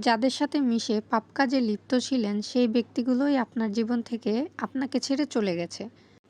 যাদের সাথে মিশে পাপ কাজে লিপ্ত ছিলেন সেই ব্যক্তিগুলোই আপনার জীবন থেকে আপনাকে ছেড়ে চলে গেছে।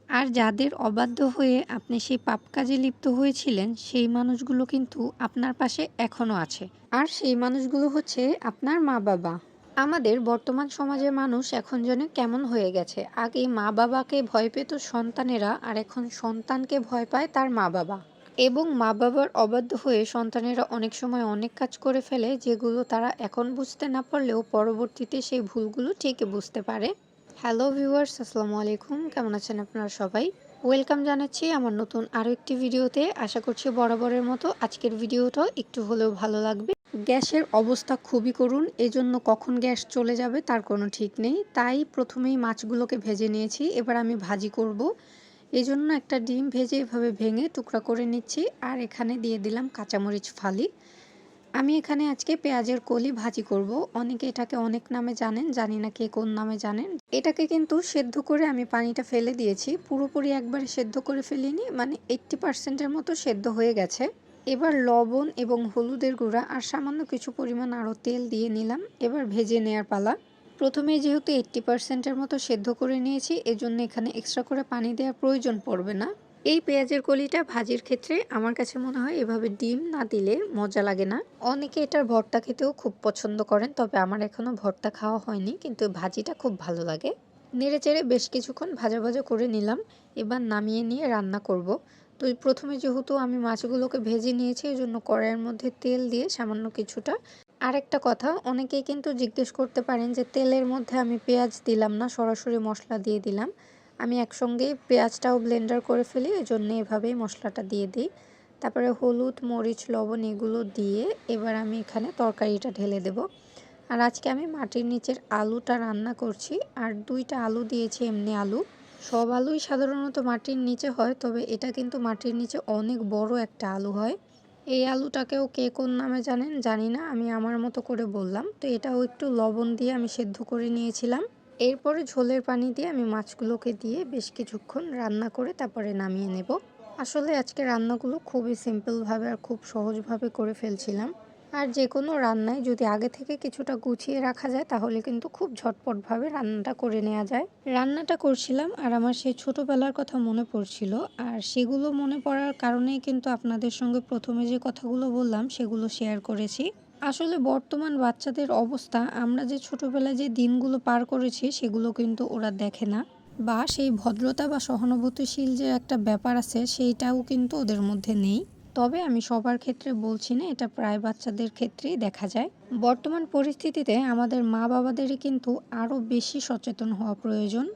আর যাদের অবাধ্য হয়ে আপনি সেই পাপ কাজে লিপ্ত হয়েছিলেন সেই মানুষগুলো কিন্তু আপনার পাশে এখনও আছে। আর সেই মানুষগুলো হচ্ছে আপনার মা-বাবা। আমাদের বর্তমান সমাজের মানুষ এখন যেন কেমন হয়ে গেছে। আগে মা-বাবাকে ভয় পেত সন্তানেরা, আর এখন সন্তানকে ভয় পায় তার মা-বাবা। এবং মা-বাবার অবাধ্য হয়ে সন্তানেরা অনেক সময় অনেক কাজ করে ফেলে যেগুলো তারা এখন বুঝতে না পারলেও পরবর্তীতে সেই ভুলগুলো ঠিকই বুঝতে পারে। হ্যালো ভিউয়ার্স, আসসালামু আলাইকুম। কেমন আছেন আপনারা সবাই? ওয়েলকাম জানাচ্ছি আমার নতুন আরও একটি ভিডিওতে। আশা করছি বরাবরের মতো আজকের ভিডিওটা একটু হলেও ভালো লাগবে। গ্যাসের অবস্থা খুবই করুণ, এজন্য কখন গ্যাস চলে যাবে তার কোনো ঠিক নেই। তাই প্রথমেই মাছগুলোকে ভেজে নিয়েছি, এবার আমি ভাজি করব। এজন্য একটা ডিম ভেজে এভাবে ভেঙে টুকরা করে নিচ্ছি, আর এখানে দিয়ে দিলাম কাঁচামরিচ ফালি। আমি এখানে আজকে পেঁয়াজের কলি ভাজি করব। অনেকে এটাকে অনেক নামে জানেন, জানি না কে কোন নামে জানেন। এটাকে কিন্তু সেদ্ধ করে আমি পানিটা ফেলে দিয়েছি, পুরোপুরি একবারে সেদ্ধ করে ফেলিনি, মানে 80% মতো সেদ্ধ হয়ে গেছে। এবার লবণ এবং হলুদের গুঁড়া আর সামান্য কিছু পরিমাণ আরও তেল দিয়ে নিলাম। এবার ভেজে নেওয়ার পালা। প্রথমে যেহেতু 80%-এর মতো সেদ্ধ করে নিয়েছি, এজন্য এখানে এক্সট্রা করে পানি দেওয়ার প্রয়োজন পড়বে না। এই পেঁয়াজের কলিটা ভাজির ক্ষেত্রে আমার কাছে মনে হয় এভাবে ডিম না দিলে মজা লাগে না। অনেকে এটার ভর্তা খেতেও খুব পছন্দ করেন, তবে আমার এখনও ভর্তা খাওয়া হয়নি, কিন্তু ভাজিটা খুব ভালো লাগে। নেড়েচেড়ে বেশ কিছুক্ষণ ভাজা ভাজা করে নিলাম। এবার নামিয়ে নিয়ে রান্না করব। তো প্রথমে যেহেতু আমি মাছগুলোকে ভেজে নিয়েছি, এই জন্য কড়াইয়ের মধ্যে তেল দিয়ে সামান্য কিছুটা। আরেকটা কথা, অনেকেই কিন্তু জিজ্ঞেস করতে পারেন যে তেলের মধ্যে আমি পেঁয়াজ দিলাম না, সরাসরি মশলা দিয়ে দিলাম। আমি একসঙ্গেই পেঁয়াজটাও ব্লেন্ডার করে ফেলি, এজন্য এভাবেই মশলাটা দিয়ে দিই। তারপরে হলুদ, মরিচ, লবণ এগুলো দিয়ে এবার আমি এখানে তরকারিটা ঢেলে দেব। আর আজকে আমি মাটির নিচের আলুটা রান্না করছি, আর 2টা আলু দিয়েছি এমনি আলু। সব আলুই সাধারণত মাটির নিচে হয়, তবে এটা কিন্তু মাটির নিচে অনেক বড় একটা আলু হয়। এই আলুটাকেও কে কোন নামে জানেন জানি না, আমি আমার মতো করে বললাম। তো এটাও একটু লবণ দিয়ে আমি সেদ্ধ করে নিয়েছিলাম। এরপরে ঝোলের পানি দিয়ে আমি মাছগুলোকে দিয়ে বেশ কিছুক্ষণ রান্না করে তারপরে নামিয়ে নেব। আসলে আজকে রান্নাগুলো খুবই সিম্পলভাবে আর খুব সহজভাবে করে ফেলছিলাম। আর যে কোনো রান্নায় যদি আগে থেকে কিছুটা গুছিয়ে রাখা যায় তাহলে কিন্তু খুব ঝটপটভাবে রান্নাটা করে নেওয়া যায়। রান্নাটা করছিলাম আর আমার সেই ছোটোবেলার কথা মনে পড়ছিল, আর সেগুলো মনে পড়ার কারণেই কিন্তু আপনাদের সঙ্গে প্রথমে যে কথাগুলো বললাম সেগুলো শেয়ার করেছি। আসলে বর্তমান বাচ্চাদের অবস্থা, আমরা যে ছোটোবেলায় যে দিনগুলো পার করেছি সেগুলো কিন্তু ওরা দেখে না, বা সেই ভদ্রতা বা সহানুভূতিশীল যে একটা ব্যাপার আছে সেইটাও কিন্তু ওদের মধ্যে নেই। তবে আমি সবার ক্ষেত্রে বলছি না, এটা প্রায় বাচ্চাদের ক্ষেত্রেই দেখা যায়। বর্তমান পরিস্থিতিতে আমাদের মা বাবাদেরই কিন্তু আরও বেশি সচেতন হওয়া প্রয়োজন।